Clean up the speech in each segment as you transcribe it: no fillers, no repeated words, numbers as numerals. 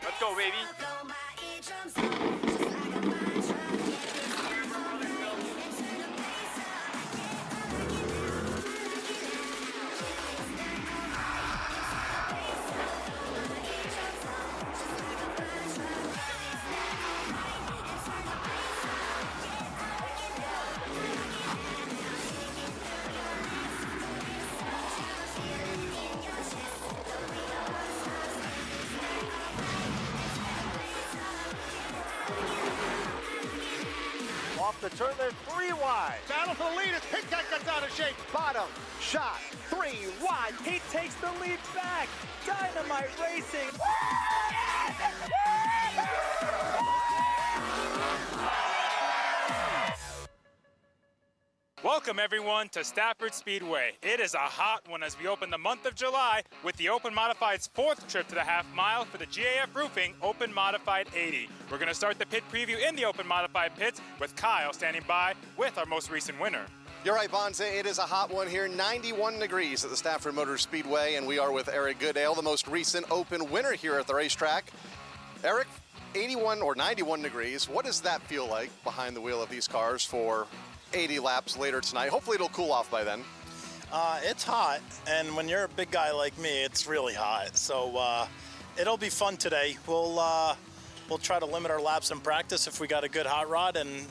Let's go, baby. Off the turn, they're 3 wide. Battle for the lead as Pigtech gets out of shape. Bottom shot, 3 wide. He takes the lead back. Dynamite Racing. Welcome everyone to Stafford Speedway. It is a hot one as we open the month of July with the Open Modified's 4th trip to the half mile for the GAF Roofing Open Modified 80. We're going to start the pit preview in the Open Modified pits with Kyle standing by with our most recent winner. You're right, Bonza. It is a hot one here, 91 degrees at the Stafford Motor Speedway, and we are with Eric Goodale, the most recent Open winner here at the racetrack. Eric, 81 or 91 degrees. What does that feel like behind the wheel of these cars for 80 laps later tonight? Hopefully it'll cool off by then. It's hot, and when you're a big guy like me, it's really hot. So it'll be fun today. We'll try to limit our laps in practice if we got a good hot rod, and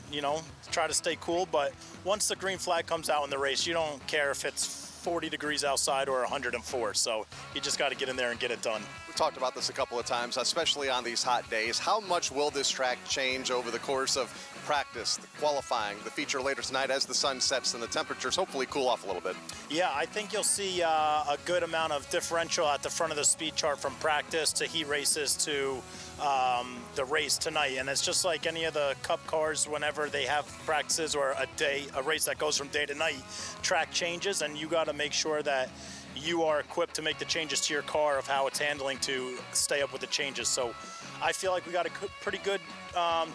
try to stay cool. But once the green flag comes out in the race, you don't care if it's 40 degrees outside or 104. So you just got to get in there and get it done. We've talked about this a couple of times, especially on these hot days. How much will this track change over the course of practice, the qualifying, the feature later tonight as the sun sets and the temperatures hopefully cool off a little bit? Yeah, I think you'll see a good amount of differential at the front of the speed chart from practice to heat races to the race tonight. And it's just like any of the Cup cars, whenever they have practices or a race that goes from day to night, track changes, and you got to make sure that you are equipped to make the changes to your car of how it's handling to stay up with the changes. So I feel like we got a pretty good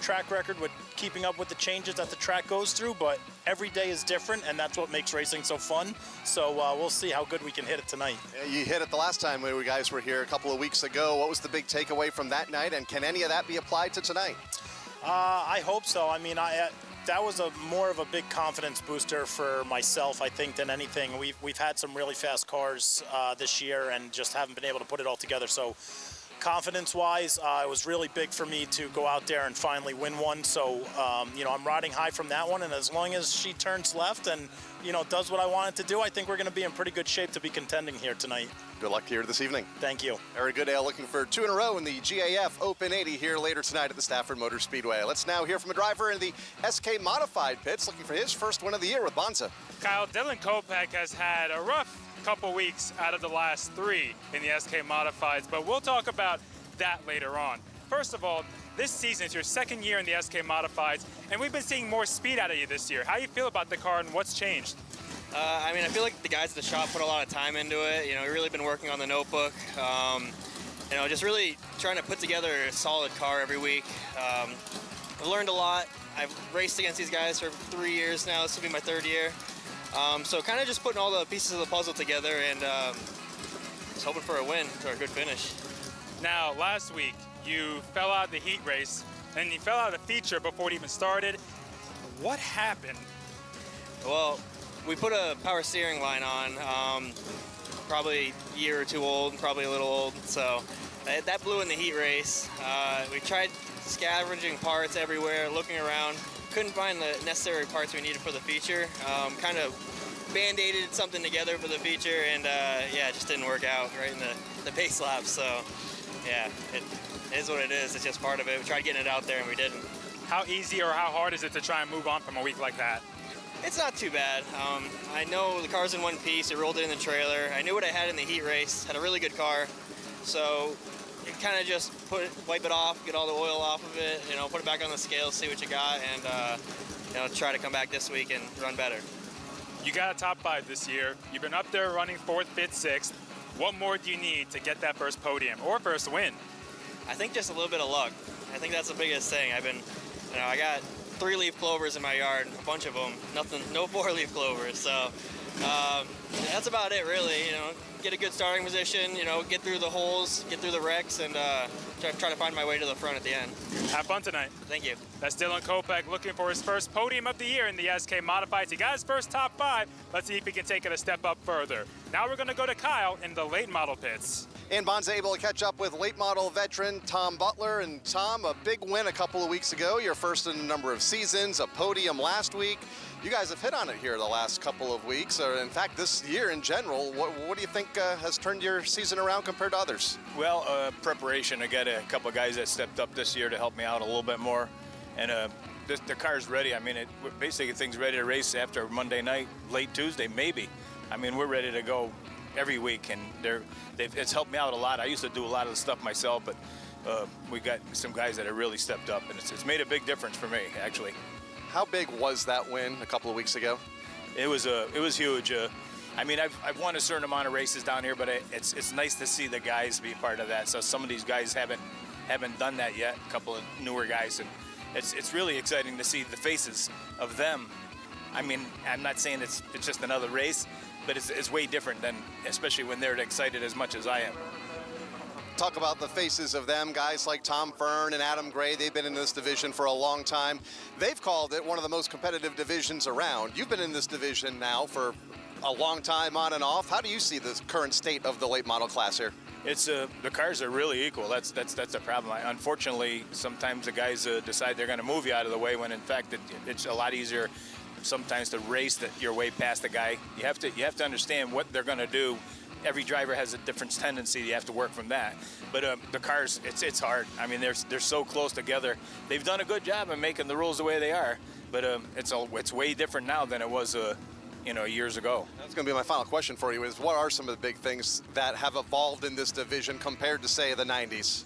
track record with keeping up with the changes that the track goes through, but every day is different, and that's what makes racing so fun. So we'll see how good we can hit it tonight. Yeah, you hit it the last time we guys were here a couple of weeks ago. What was the big takeaway from that night, and can any of that be applied to tonight? I hope so. I mean, that was more of a big confidence booster for myself, I think, than anything. We've had some really fast cars this year and just haven't been able to put it all together. So confidence-wise, it was really big for me to go out there and finally win one. So, I'm riding high from that one, and as long as she turns left and, does what I want it to do, I think we're going to be in pretty good shape to be contending here tonight. Good luck here this evening. Thank you. Eric Goodale looking for 2 in a row in the GAF Open 80 here later tonight at the Stafford Motor Speedway. Let's now hear from a driver in the SK Modified pits looking for his first win of the year with Bonza. Kyle, Dylan Kopech has had a rough couple weeks out of the last 3 in the SK Modifieds, but we'll talk about that later on. First of all, this season is your 2nd year in the SK Modifieds, and we've been seeing more speed out of you this year. How do you feel about the car, and what's changed? I feel like the guys at the shop put a lot of time into it. We've really been working on the notebook. Just really trying to put together a solid car every week. I've learned a lot. I've raced against these guys for 3 years now. This will be my 3rd year. So kind of just putting all the pieces of the puzzle together and just hoping for a win or a good finish. Now, last week, you fell out of the heat race, and you fell out of the feature before it even started. What happened? Well, we put a power steering line on, probably a year or 2 old, probably a little old, so that blew in the heat race. We tried scavenging parts everywhere, looking around, couldn't find the necessary parts we needed for the feature. Kind of band-aided something together for the feature, and it just didn't work out right in the base lap, so yeah, it is what it is. It's just part of it. We tried getting it out there, and we didn't. How easy or how hard is it to try and move on from a week like that? It's not too bad. I know the car's in one piece. It rolled it in the trailer. I knew what I had in the heat race. Had a really good car. So you kind of just wipe it off, get all the oil off of it, put it back on the scale, see what you got, and try to come back this week and run better. You got a top 5 this year. You've been up there running 4th, 5th, 6th. What more do you need to get that first podium or first win? I think just a little bit of luck. I think that's the biggest thing. I got 3-leaf clovers in my yard, a bunch of them. No 4-leaf clovers. So That's about it, really. Get a good starting position, get through the holes, get through the wrecks, and try to find my way to the front at the end. Have fun tonight. Thank you. That's Dylan Kopech looking for his first podium of the year in the SK Modifieds. He got his first top 5. Let's see if he can take it a step up further. Now we're going to go to Kyle in the late model pits. And Bonds able to catch up with late model veteran Tom Butler. And Tom, a big win a couple of weeks ago, your first in a number of seasons, a podium last week. You guys have hit on it here the last couple of weeks, or in fact this year in general. What do you think has turned your season around compared to others? Well, preparation. I got a couple of guys that stepped up this year to help me out a little bit more. And the car's ready. I mean, basically things ready to race after Monday night, late Tuesday, maybe. I mean, we're ready to go every week, and it's helped me out a lot. I used to do a lot of the stuff myself, but we got some guys that have really stepped up, and it's made a big difference for me, actually. How big was that win a couple of weeks ago? It was huge. I mean, I've won a certain amount of races down here, but it's nice to see the guys be part of that. So some of these guys haven't done that yet. A couple of newer guys, and it's really exciting to see the faces of them. I mean, I'm not saying it's just another race, but it's way different than, especially when they're excited as much as I am. Talk about the faces of them, guys like Tom Fern and Adam Gray. They've been in this division for a long time. They've called it one of the most competitive divisions around. You've been in this division now for a long time on and off. How do you see the current state of the late model class here? It's the cars are really equal. That's a problem. Unfortunately, sometimes the guys decide they're going to move you out of the way when in fact it's a lot easier sometimes to race your way past the guy. You have to understand what they're going to do. Every driver has a different tendency. You have to work from that. But the cars, it's hard. I mean, they're so close together. They've done a good job of making the rules the way they are. But it's way different now than it was years ago. That's going to be my final question for you: is what are some of the big things that have evolved in this division compared to, say, the 90s?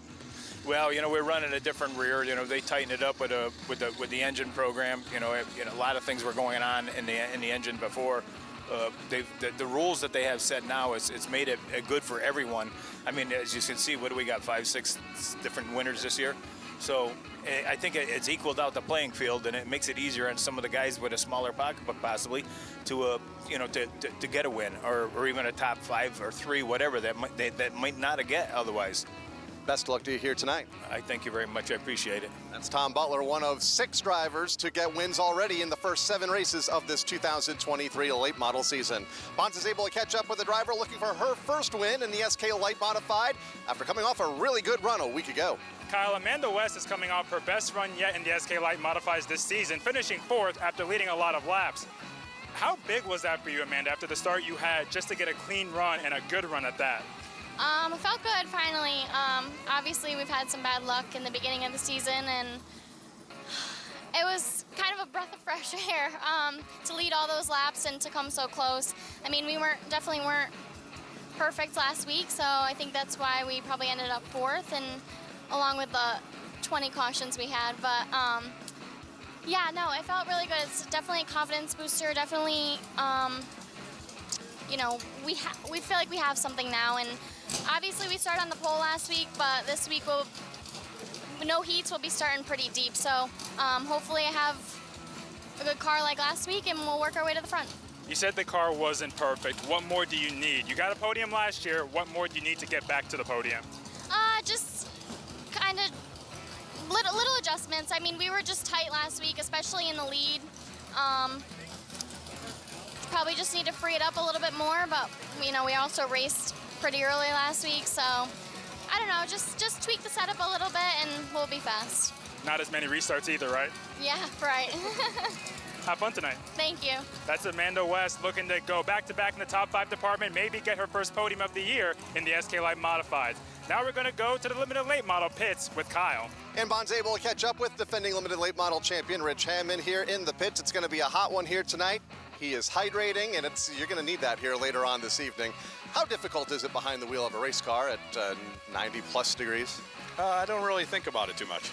Well, we're running a different rear. They tightened it up with the engine program. A lot of things were going on in the engine before. The rules that they have set now, it's made it good for everyone. I mean, as you can see, what do we got, 5, 6 different winners this year? So I think it's equaled out the playing field, and it makes it easier on some of the guys with a smaller pocketbook possibly to get a win or even a top 5 or 3, whatever that might not get otherwise. Best of luck to you here tonight. I thank you very much. I appreciate it. That's Tom Butler, one of 6 drivers to get wins already in the first 7 races of this 2023 late model season. Bonds is able to catch up with a driver looking for her first win in the SK Light Modified after coming off a really good run a week ago. Kyle, Amanda West is coming off her best run yet in the SK Light Modifieds this season, finishing 4th after leading a lot of laps. How big was that for you, Amanda, after the start you had, just to get a clean run and a good run at that? It felt good, finally. Obviously, we've had some bad luck in the beginning of the season, and it was kind of a breath of fresh air to lead all those laps and to come so close. I mean, we definitely weren't perfect last week, so I think that's why we probably ended up 4th, and along with the 20 cautions we had. But yeah, no, it felt really good. It's definitely a confidence booster. Definitely, we feel like we have something now, and obviously we started on the pole last week, but this week no heats, we'll be starting pretty deep. So hopefully I have a good car like last week, and we'll work our way to the front. You said the car wasn't perfect. What more do you need? You got a podium last year. What more do you need to get back to the podium? Just kind of little adjustments. I mean, we were just tight last week, especially in the lead. Probably just need to free it up a little bit more, but we also raced pretty early last week, so I don't know, just tweak the setup a little bit and we'll be fast. Not as many restarts either, right? Yeah, right. Have fun tonight. Thank you. That's Amanda West looking to go back-to-back in the top 5 department, maybe get her first podium of the year in the SK Light Modified. Now we're going to go to the limited late model pits with Kyle. And Bond's able to catch up with defending limited late model champion Rich Hammond here in the pits. It's going to be a hot one here tonight. He is hydrating, and you're going to need that here later on this evening. How difficult is it behind the wheel of a race car at 90-plus degrees? I don't really think about it too much.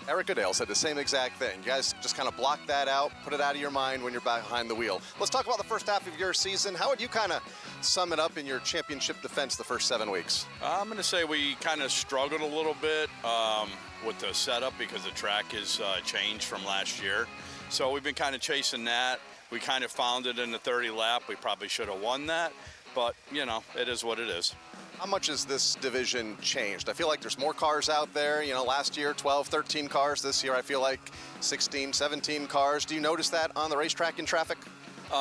Eric Goodale said the same exact thing. You guys just kind of block that out, put it out of your mind when you're behind the wheel. Let's talk about the first half of your season. How would you kind of sum it up in your championship defense the first 7 weeks? I'm going to say we kind of struggled a little bit with the setup because the track has changed from last year. So we've been kind of chasing that. We kind of found it in the 30 lap. We probably should have won that, but you know, it is what it is. How much has this division changed? I feel like there's more cars out there. You know, last year, 12, 13 cars. This year, I feel like 16, 17 cars. Do you notice that on the racetrack in traffic?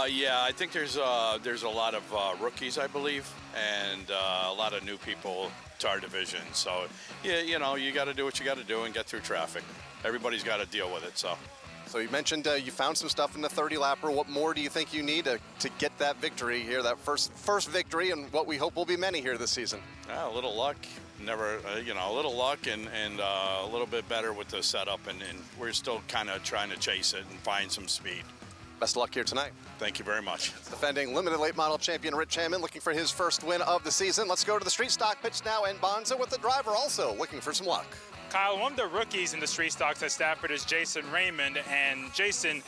Yeah, I think there's a lot of rookies, I believe, and a lot of new people to our division. So, yeah, you know, you got to do what you got to do and get through traffic. Everybody's got to deal with it, so. So you mentioned you found some stuff in the 30-lapper. What more do you think you need to get that victory here, that first victory, and what we hope will be many here this season? A little luck, never, you know, a little luck and a little bit better with the setup, and we're still kind of trying to chase it and find some speed. Best of luck here tonight. Thank you very much. Defending limited late model champion Rich Hammond looking for his first win of the season. Let's go to the street stock pitch now, and Bonza with the driver also looking for some luck. Kyle, one of the rookies in the street stocks at Stafford is Jason Raymond. And Jason,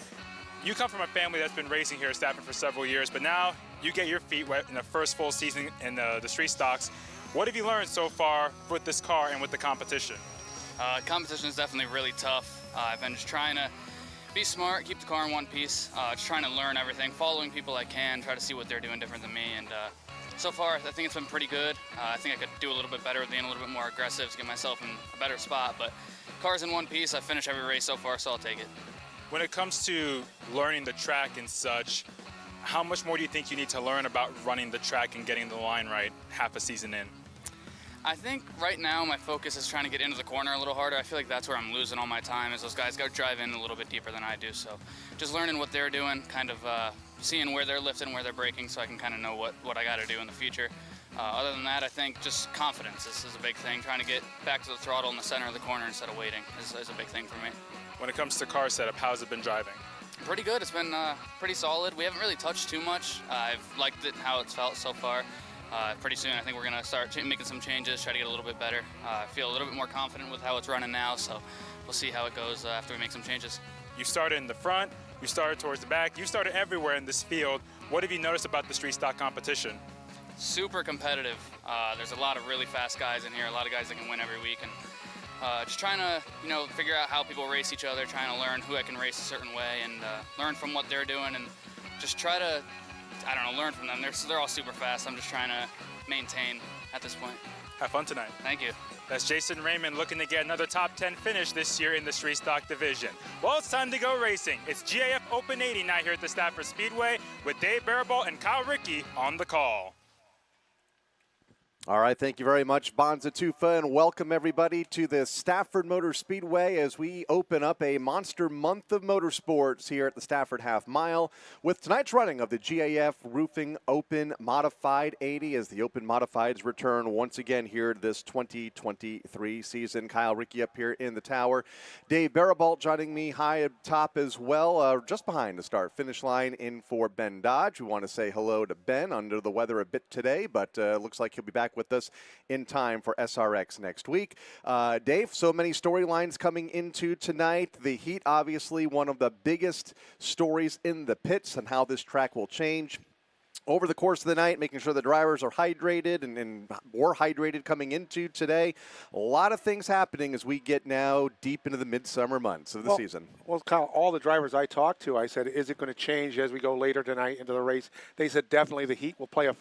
you come from a family that's been racing here at Stafford for several years, but now you get your feet wet in the first full season in the street stocks. What have you learned so far with this car and with the competition? Competition is definitely really tough. I've been just trying to be smart, keep the car in one piece, just trying to learn everything, following people I can, try to see what they're doing different than me. And so far, I think it's been pretty good. I think I could do a little bit better, being a little bit more aggressive to get myself in a better spot. But car's in one piece. I finished every race so far, so I'll take it. When it comes to learning the track and such, how much more do you think you need to learn about running the track and getting the line right half a season in? I think right now my focus is trying to get into the corner a little harder. I feel like that's where I'm losing all my time, as those guys go drive in a little bit deeper than I do. So just learning what they're doing, kind of seeing where they're lifting, where they're braking, so I can kind of know what I got to do in the future. Other than that, I think just confidence is a big thing. Trying to get back to the throttle in the center of the corner instead of waiting is a big thing for me. When it comes to car setup, how's it been driving? Pretty good. It's been pretty solid. We haven't really touched too much. I've liked it, how it's felt so far. Pretty soon, I think we're going to start making some changes, try to get a little bit better. I feel a little bit more confident with how it's running now, so we'll see how it goes after we make some changes. You started in the front, you started towards the back, you started everywhere in this field. What have you noticed about the street stock competition? Super competitive. There's a lot of really fast guys in here, a lot of guys that can win every week, and just trying to, figure out how people race each other, trying to learn who I can race a certain way, and learn from what they're doing, and just try to, learn from them. They're all super fast. I'm just trying to maintain at this point. Have fun tonight. Thank you. That's Jason Raymond looking to get another top 10 finish this year in the street stock division. Well, it's time to go racing. It's GAF Open 80 now here at the Stafford Speedway with Dave Barabal and Kyle Rickey on the call. All right, thank you very much, Bonza Tufa, and welcome everybody to the Stafford Motor Speedway as we open up a monster month of motorsports here at the Stafford Half Mile with tonight's running of the GAF Roofing Open Modified 80 as the Open Modifieds return once again here this 2023 season. Kyle Rickey up here in the tower. Dave Barabalt joining me high up top as well, just behind the start-finish line in for Ben Dodge. We want to say hello to Ben, under the weather a bit today, but looks like he'll be back with us in time for SRX next week. Dave, so many storylines coming into tonight. The heat, obviously, one of the biggest stories in the pits and how this track will change over the course of the night, making sure the drivers are hydrated and more hydrated coming into today. A lot of things happening as we get now deep into the midsummer months of the season. Well, Kyle, all the drivers I talked to, I said, is it going to change as we go later tonight into the race? They said definitely the heat will play a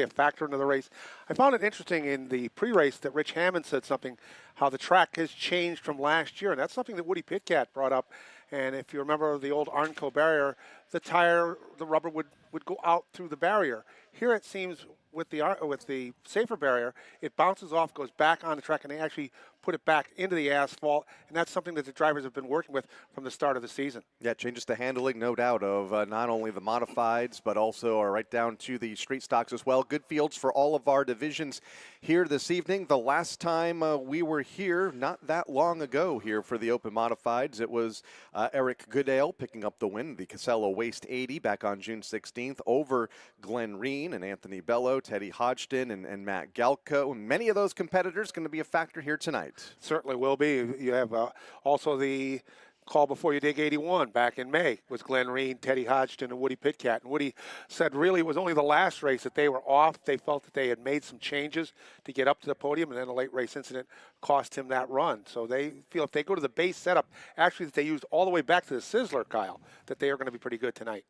factor into the race. I found it interesting in the pre-race that Rich Hammond said something, how the track has changed from last year, and that's something that Woody Pitcat brought up. And if you remember the old Arnco barrier, the rubber would go out through the barrier. Here it seems with the safer barrier, it bounces off, goes back on the track, and they actually put it back into the asphalt, and that's something that the drivers have been working with from the start of the season. Yeah, changes the handling, no doubt, of not only the modifieds, but also right down to the street stocks as well. Good fields for all of our divisions here this evening. The last time we were here, not that long ago here for the Open Modifieds, it was Eric Goodale picking up the win, the Casella Waste 80 back on June 16th over Glenn Reen and Anthony Bello, Teddy Hodgson, and Matt Galco. Many of those competitors going to be a factor here tonight. Certainly will be. You have also the Call Before You Dig 81 back in May was Glenn Reen, Teddy Hodgson, and Woody Pitcat. And Woody said really it was only the last race that they were off. They felt that they had made some changes to get up to the podium, and then a late race incident cost him that run. So they feel if they go to the base setup, actually that they used all the way back to the Sizzler, Kyle, that they are going to be pretty good tonight.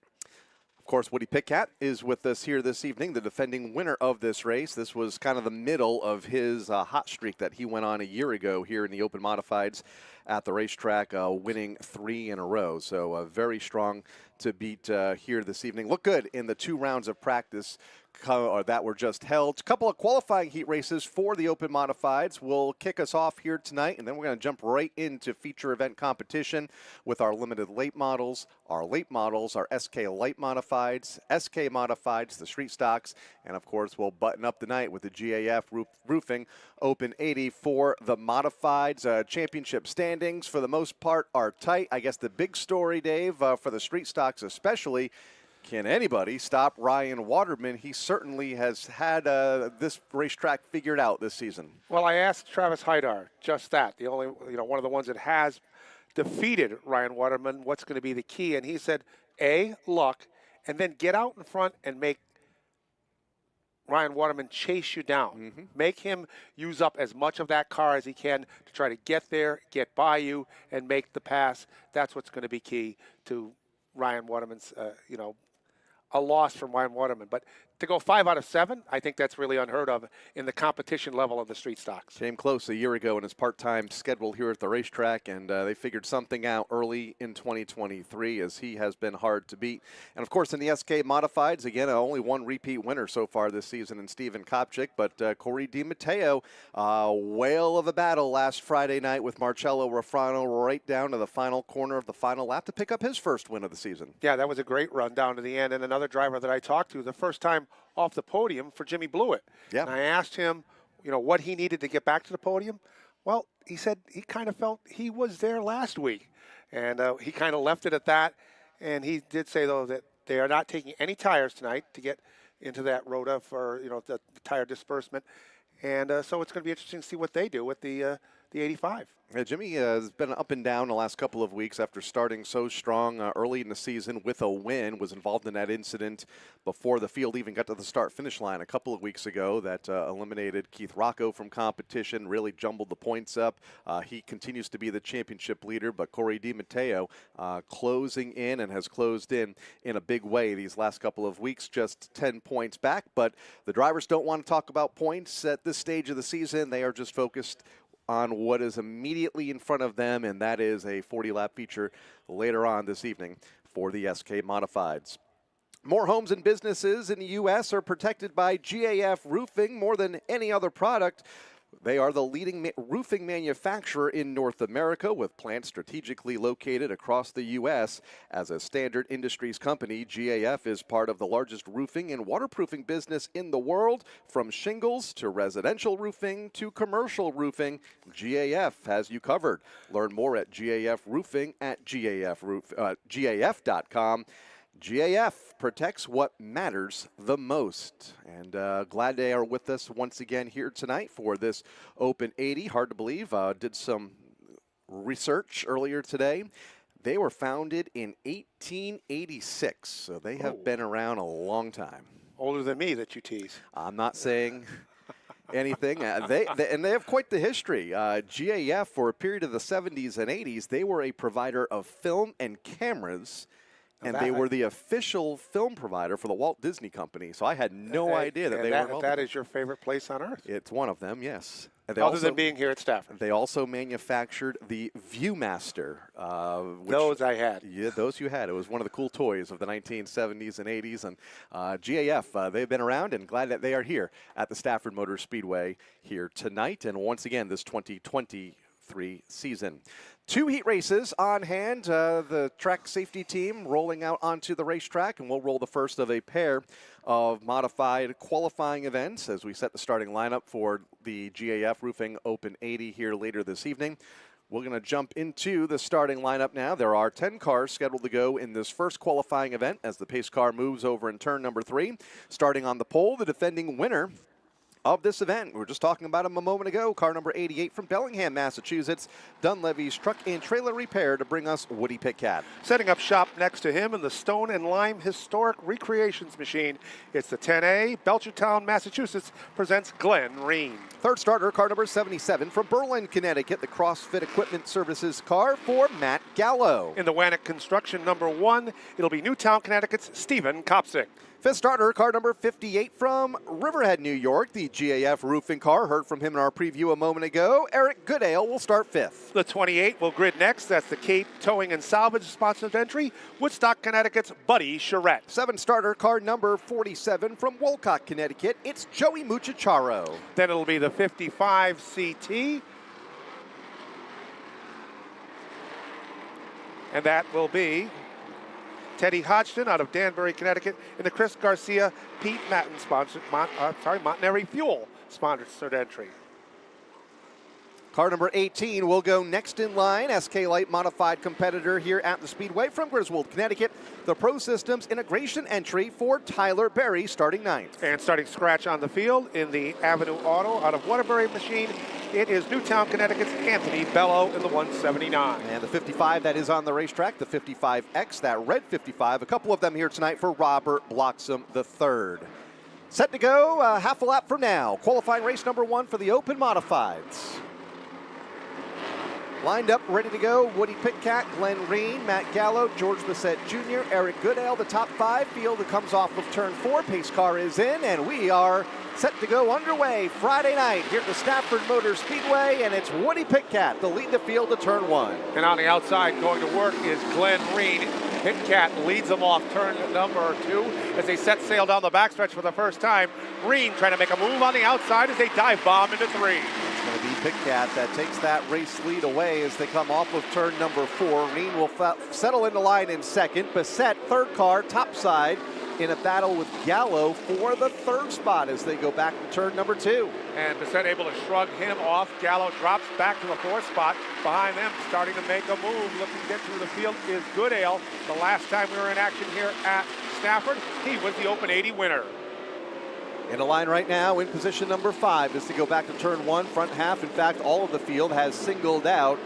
Of course, Woody Pitkat is with us here this evening, the defending winner of this race. This was kind of the middle of his hot streak that he went on a year ago here in the Open Modifieds at the racetrack, winning 3 in a row. So very strong to beat here this evening. Look good in the 2 rounds of practice that were just held. A couple of qualifying heat races for the Open Modifieds will kick us off here tonight, and then we're going to jump right into feature event competition with our limited late models, our SK Light Modifieds, SK Modifieds, the street stocks, and of course we'll button up the night with the GAF Roofing Open 80 for the Modifieds. Championship standings for the most part are tight. I guess the big story, Dave, for the street stocks especially, can anybody stop Ryan Waterman? He certainly has had this racetrack figured out this season. Well, I asked Travis Haidar just that. The only, one of the ones that has defeated Ryan Waterman. What's going to be the key? And he said, A, luck, and then get out in front and make Ryan Waterman chase you down. Mm-hmm. Make him use up as much of that car as he can to try to get there, get by you, and make the pass. That's what's going to be key to Ryan Waterman's, a loss from Ryan Waterman. But to go 5 out of 7, I think that's really unheard of in the competition level of the street stocks. Came close a year ago in his part-time schedule here at the racetrack, and they figured something out early in 2023 as he has been hard to beat. And, of course, in the SK Modifieds, again, only one repeat winner so far this season in Steven Kopchik, but Corey DiMatteo, whale of a battle last Friday night with Marcello Rafano right down to the final corner of the final lap to pick up his first win of the season. Yeah, that was a great run down to the end. And another driver that I talked to, the first time off the podium for Jimmy Blewett. Yeah. And I asked him, what he needed to get back to the podium. Well, he said he kind of felt he was there last week. And he kind of left it at that. And he did say, though, that they are not taking any tires tonight to get into that rota for, the tire disbursement. And so it's going to be interesting to see what they do with the 85. Yeah, Jimmy has been up and down the last couple of weeks after starting so strong early in the season with a win. Was involved in that incident before the field even got to the start-finish line a couple of weeks ago that eliminated Keith Rocco from competition, really jumbled the points up. He continues to be the championship leader, but Corey DiMatteo closing in and has closed in a big way these last couple of weeks, just 10 points back. But the drivers don't want to talk about points at this stage of the season. They are just focused on what is immediately in front of them, and that is a 40-lap feature later on this evening for the SK Modifieds. More homes and businesses in the U.S. are protected by GAF Roofing more than any other product. They are the leading roofing manufacturer in North America with plants strategically located across the U.S. As a standard industries company, GAF is part of the largest roofing and waterproofing business in the world. From shingles to residential roofing to commercial roofing, GAF has you covered. Learn more at GAF Roofing at GAF.com. GAF protects what matters the most. And glad they are with us once again here tonight for this Open 80. Hard to believe. Did some research earlier today. They were founded in 1886, so they have been around a long time. Older than me that you tease. I'm not saying anything. They have quite the history. GAF, for a period of the 70s and 80s, they were a provider of film and cameras. And they were the official film provider for the Walt Disney Company. So I had no idea that they were involved. That is your favorite place on earth? It's one of them, yes. Other than being here at Stafford. They also manufactured the Viewmaster. Those I had. Yeah, those you had. It was one of the cool toys of the 1970s and 80s. And GAF, they've been around, and glad that they are here at the Stafford Motor Speedway here tonight. And once again, this 2023 season. 2 heat races on hand. The track safety team rolling out onto the racetrack, and we'll roll the first of a pair of modified qualifying events as we set the starting lineup for the GAF Roofing Open 80 here later this evening. We're going to jump into the starting lineup now. There are 10 cars scheduled to go in this first qualifying event as the pace car moves over in turn number 3. Starting on the pole, the defending winner of this event. We were just talking about him a moment ago. Car number 88 from Bellingham, Massachusetts. Dunleavy's Truck and Trailer Repair to bring us Woody Pitcat. Setting up shop next to him in the Stone and Lime Historic Recreations Machine. It's the 10A. Belchertown, Massachusetts presents Glenn Reen. Third starter, car number 77 from Berlin, Connecticut. The CrossFit Equipment Services car for Matt Gallo. In the Wannock Construction number 1, it'll be Newtown, Connecticut's Stephen Kopsick. Fifth starter, car number 58 from Riverhead, New York. The GAF Roofing car. Heard from him in our preview a moment ago. Eric Goodale will start fifth. The 28 will grid next. That's the Cape Towing and Salvage sponsored entry. Woodstock, Connecticut's Buddy Charette. Seventh starter, car number 47 from Wolcott, Connecticut. It's Joey Muchacharo. Then it'll be the 55 CT. And that will be Teddy Hodgson out of Danbury, Connecticut, in the Chris Garcia, Pete Matten sponsored, Montanari Fuel sponsored entry. Car number 18 will go next in line. SK Light modified competitor here at the Speedway from Griswold, Connecticut. The Pro Systems integration entry for Tyler Berry starting ninth. And starting scratch on the field in the Avenue Auto out of Waterbury machine, it is Newtown, Connecticut's Anthony Bello in the 179. And the 55 that is on the racetrack, the 55X, that red 55, a couple of them here tonight for Robert Bloxham III. Set to go half a lap from now. Qualifying race number 1 for the Open Modifieds. Lined up, ready to go, Woody Pitcat, Glenn Reen, Matt Gallo, George Bissett Jr., Eric Goodale, the top 5 field that comes off of turn 4. Pace car is in, and we are set to go underway Friday night here at the Stafford Motor Speedway, and it's Woody Pitcat to lead the field to turn 1. And on the outside going to work is Glenn Reen. Pitcat leads them off turn number 2 as they set sail down the backstretch for the first time. Reen trying to make a move on the outside as they dive bomb into 3. It's going to be Pitcat that takes that race lead away as they come off of turn number 4. Reen will settle into line in second. Bissett, third car, topside, in a battle with Gallo for the third spot as they go back to turn number 2. And Bissett able to shrug him off. Gallo drops back to the 4th spot. Behind them, starting to make a move, looking to get through the field is Goodale. The last time we were in action here at Stafford, he was the Open 80 winner. In a line right now in position number 5 is to go back to turn 1, front half. In fact, all of the field has singled out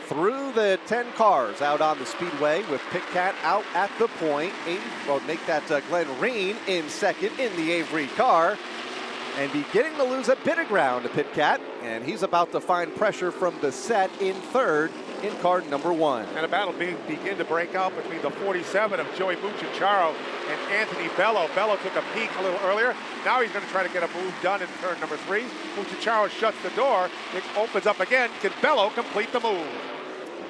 through the 10 cars out on the Speedway with Pitcat out at the point. Make that Glenn Reen in second in the Avery car and beginning to lose a bit of ground to Pitcat. And he's about to find pressure from Bissett in third in car number 1. And a battle begin to break out between the 47 of Joey Muchacharo and Anthony Bello. Bello took a peek a little earlier. Now he's going to try to get a move done in turn number 3. Muchacharo shuts the door. It opens up again. Can Bello complete the move?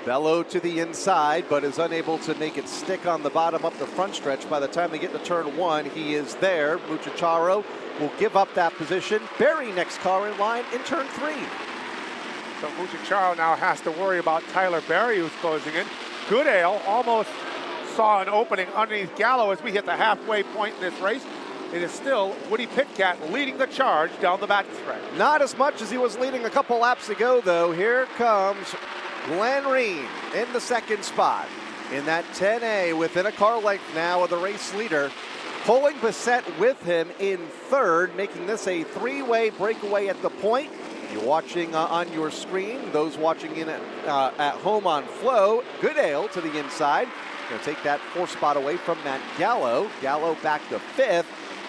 Bello to the inside, but is unable to make it stick on the bottom up the front stretch. By the time they get to turn 1, he is there. Muchacharo will give up that position. Berry next car in line in turn 3. So Muchacharo now has to worry about Tyler Berry, who's closing in. Goodale almost saw an opening underneath Gallo as we hit the halfway point in this race. It is still Woody Pitcat leading the charge down the backstretch. Not as much as he was leading a couple laps ago, though. Here comes Glenn Reen in the second spot in that 10A within a car length now of the race leader. Pulling Bissett with him in third, making this a 3-way breakaway at the point. You're watching on your screen, those watching in at home on Flow, Goodale to the inside. Going to take that 4th spot away from Matt Gallo. Gallo back to 5th,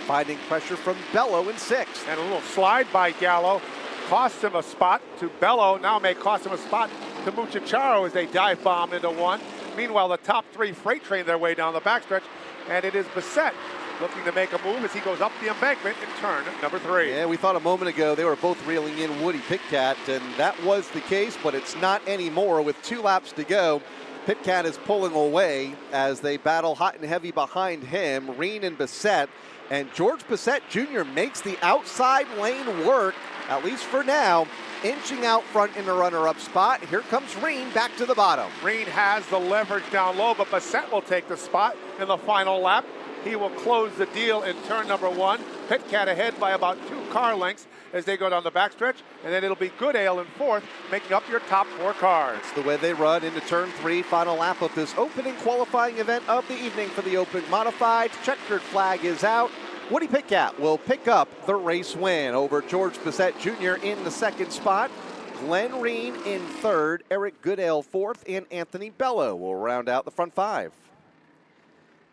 finding pressure from Bello in 6th. And a little slide by Gallo cost him a spot to Bello, now may cost him a spot to Muchacharo as they dive bomb into 1. Meanwhile, the top 3 freight train their way down the backstretch, and it is Bissett looking to make a move as he goes up the embankment in turn number 3. Yeah, we thought a moment ago they were both reeling in Woody Pitcat, and that was the case, but it's not anymore with 2 laps to go. Pitcat is pulling away as they battle hot and heavy behind him, Reen and Bissett, and George Bissett Jr. makes the outside lane work, at least for now, inching out front in the runner-up spot. Here comes Reen back to the bottom. Reen has the leverage down low, but Bissett will take the spot in the final lap. He will close the deal in turn number 1. Pitcat ahead by about 2 car lengths as they go down the backstretch, and then it'll be Goodale in 4th, making up your top 4 cars. It's the way they run into turn 3, final lap of this opening qualifying event of the evening for the Open Modified. Checkered flag is out. Woody Pitkat will pick up the race win over George Bissett Jr. in the second spot. Glenn Reen in third, Eric Goodale fourth, and Anthony Bello will round out the front five.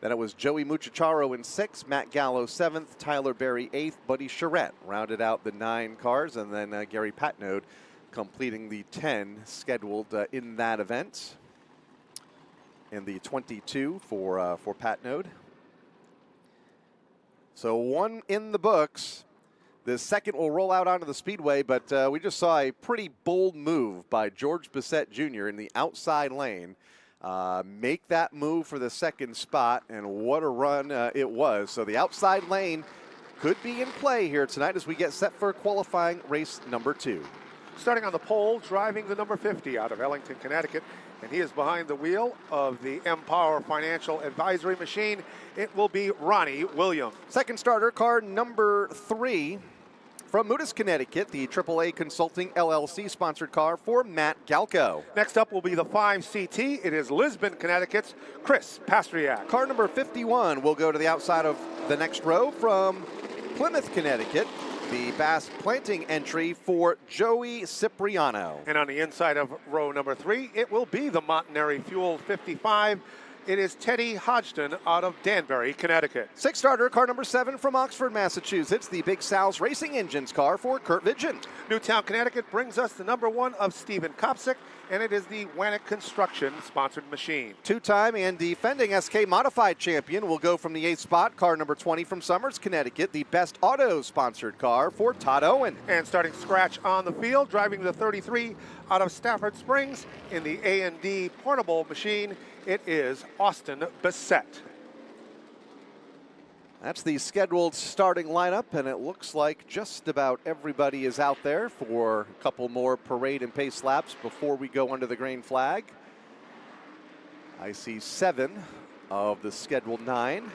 Then it was Joey Muchacharo in sixth, Matt Gallo seventh, Tyler Berry eighth, Buddy Charette rounded out the 9 cars, and then Gary Patnode completing the 10 scheduled in that event. And the 22 for Patnode. So one in the books. The second will roll out onto the Speedway, but we just saw a pretty bold move by George Bissett Jr. in the outside lane. Make that move for the second spot, and what a run it was. So the outside lane could be in play here tonight as we get set for qualifying race number 2. Starting on the pole, driving the number 50 out of Ellington, Connecticut, and he is behind the wheel of the Empower Financial Advisory machine. It will be Ronnie Williams. Second starter, car number 3 from Moodus, Connecticut, the AAA Consulting LLC sponsored car for Matt Galco. Next up will be the 5CT. It is Lisbon, Connecticut's Chris Pastriak. Car number 51 will go to the outside of the next row from Plymouth, Connecticut. The Bass Planting entry for Joey Cipriano. And on the inside of row number 3, it will be the Montanari Fuel 55. It is Teddy Hodgson out of Danbury, Connecticut. Sixth starter, car number 7 from Oxford, Massachusetts, the Big Sal's Racing Engines car for Kurt Vigent. Newtown, Connecticut brings us the number 1 of Stephen Kopsick, and it is the Wannick Construction sponsored machine. Two-time and defending SK Modified champion will go from the 8th spot, car number 20 from Summers, Connecticut, the Best Auto sponsored car for Todd Owen. And starting scratch on the field, driving the 33 out of Stafford Springs in the A&D portable machine, it is Austin Bissett. That's the scheduled starting lineup, and it looks like just about everybody is out there for a couple more parade and pace laps before we go under the green flag. I see 7 of the scheduled 9,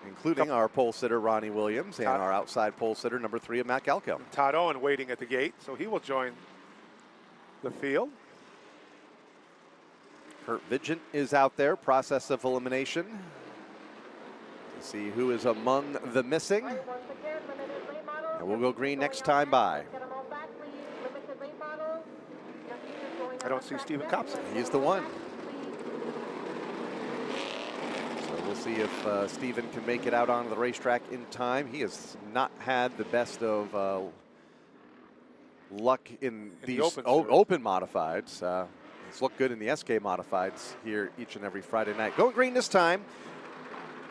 including our pole sitter Ronnie Williams and our outside pole sitter number 3 of Matt Galco. Todd Owen waiting at the gate, so he will join the field. Kurt Vigent is out there, process of elimination, to see who is among the missing. And we'll go green next time by. I don't see Stephen Kopsick. He's the one. So we'll see if Stephen can make it out onto the racetrack in time. He has not had the best of luck in these open modifieds. It's looked good in the SK Modifieds here each and every Friday night. Going green this time.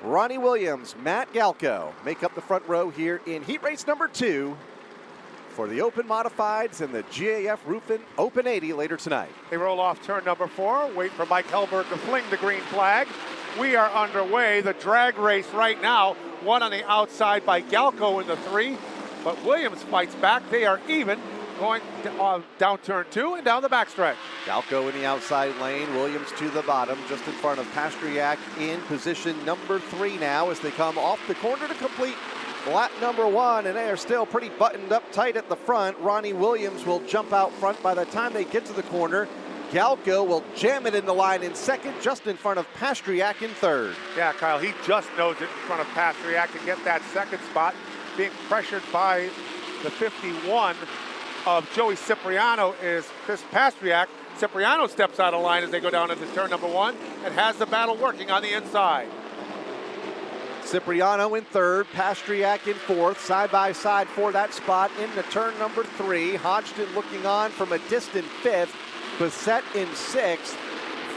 Ronnie Williams, Matt Galco make up the front row here in heat race number 2 for the Open Modifieds and the GAF Roofing Open 80 later tonight. They roll off turn number 4. Wait for Mike Helberg to fling the green flag. We are underway. The drag race right now. One on the outside by Galco in the 3. But Williams fights back. They are even. Going down turn 2 and down the backstretch. Galco in the outside lane, Williams to the bottom, just in front of Pastriak in position number 3 now as they come off the corner to complete lap number 1, and they are still pretty buttoned up tight at the front. Ronnie Williams will jump out front by the time they get to the corner. Galco will jam it in the line in second, just in front of Pastriak in third. Yeah, Kyle, he just knows it in front of Pastriak to get that second spot, being pressured by the 51 of Joey Cipriano is Chris Pastriak. Cipriano steps out of line as they go down into turn number 1 and has the battle working on the inside. Cipriano in third, Pastriak in fourth, side by side for that spot into turn number 3. Hodgson looking on from a distant 5th, Bissett in 6th.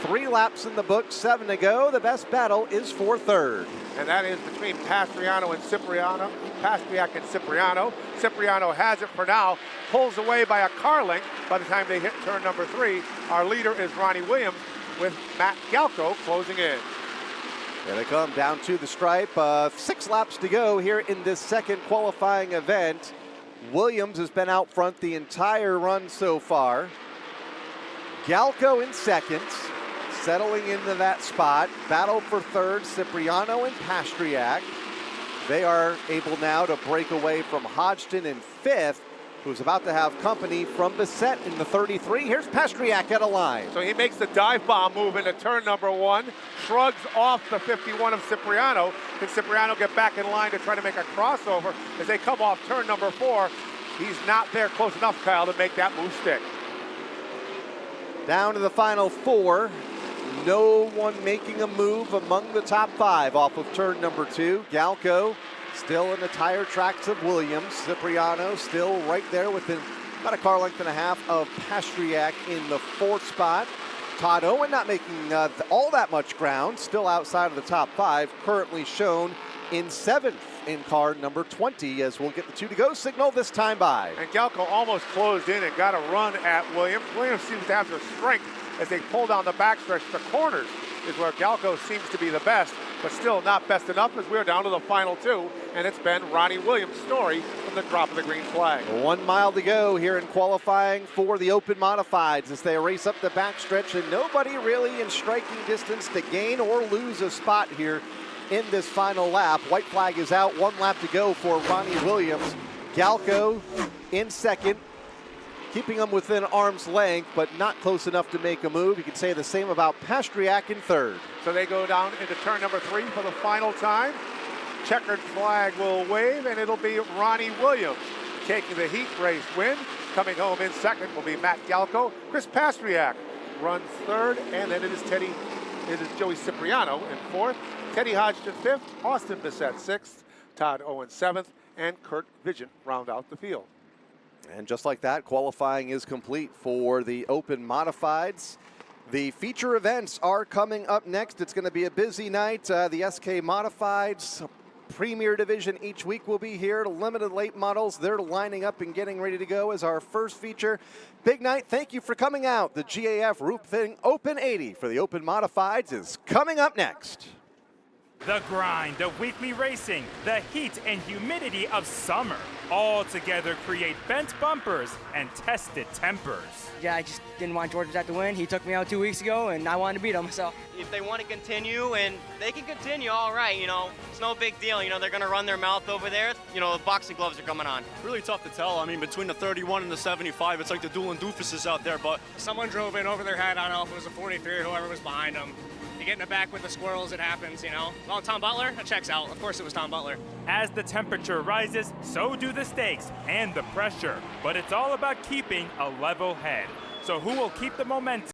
3 laps in the book, 7 to go. The best battle is for third. And that is between Pastriak and Cipriano. Cipriano has it for now, pulls away by a car length by the time they hit turn number 3. Our leader is Ronnie Williams with Matt Galco closing in. Here they come down to the stripe. 6 laps to go here in this second qualifying event. Williams has been out front the entire run so far. Galco in second, settling into that spot. Battle for third, Cipriano and Pastriak. They are able now to break away from Hodgson in 5th. who's about to have company from Bissett in the 33. Here's Pastriak at a line. So he makes the dive bomb move into turn number 1, shrugs off the 51 of Cipriano. Can Cipriano get back in line to try to make a crossover as they come off turn number 4? He's not there close enough, Kyle, to make that move stick. Down to the final 4. No one making a move among the top 5 off of turn number 2. Galco still in the tire tracks of Williams. Cipriano still right there within about a car length and a half of Pastriak in the 4th spot. Todd Owen not making all that much ground, still outside of the top 5, currently shown in 7th in car number 20, as we'll get the 2 to go signal this time by. And Galco almost closed in and got a run at Williams. Williams seems to have the strength as they pull down the backstretch. The corners is where Galco seems to be the best, but still not best enough as we're down to the final 2, and it's been Ronnie Williams' story from the drop of the green flag. 1 mile to go here in qualifying for the Open Modifieds as they race up the backstretch, and nobody really in striking distance to gain or lose a spot here in this final lap. White flag is out, 1 lap to go for Ronnie Williams. Galco in 2nd, keeping them within arm's length, but not close enough to make a move. You can say the same about Pastriak in 3rd. So they go down into turn number 3 for the final time. Checkered flag will wave, and it'll be Ronnie Williams taking the heat race win. Coming home in 2nd will be Matt Galco. Chris Pastriak runs 3rd, and then it is Joey Cipriano in 4th. Teddy Hodgson 5th, Austin Bissett 6th, Todd Owen 7th, and Kurt Vigent round out the field. And just like that, qualifying is complete for the Open Modifieds. The feature events are coming up next. It's going to be a busy night. The SK Modifieds Premier Division each week will be here. Limited late models, they're lining up and getting ready to go as our first feature. Big night, thank you for coming out. The GAF Roofing Open 80 for the Open Modifieds is coming up next. The grind, the weekly racing, the heat and humidity of summer all together create bent bumpers and tested tempers. Yeah, I just didn't want George to win. He took me out 2 weeks ago, and I wanted to beat him. So if they want to continue, and they can continue, all right. You know, it's no big deal. You know, they're going to run their mouth over there. You know, the boxing gloves are coming on. Really tough to tell. I mean, between the 31 and the 75, it's like the dueling doofuses out there. But someone drove in over their head. I don't know if it was a 43 or whoever was behind them. You get in the back with the squirrels, it happens, you know. Well, Tom Butler, that checks out. Of course it was Tom Butler. As the temperature rises, so do the stakes and the pressure. But it's all about keeping a level head. So who will keep the momentum?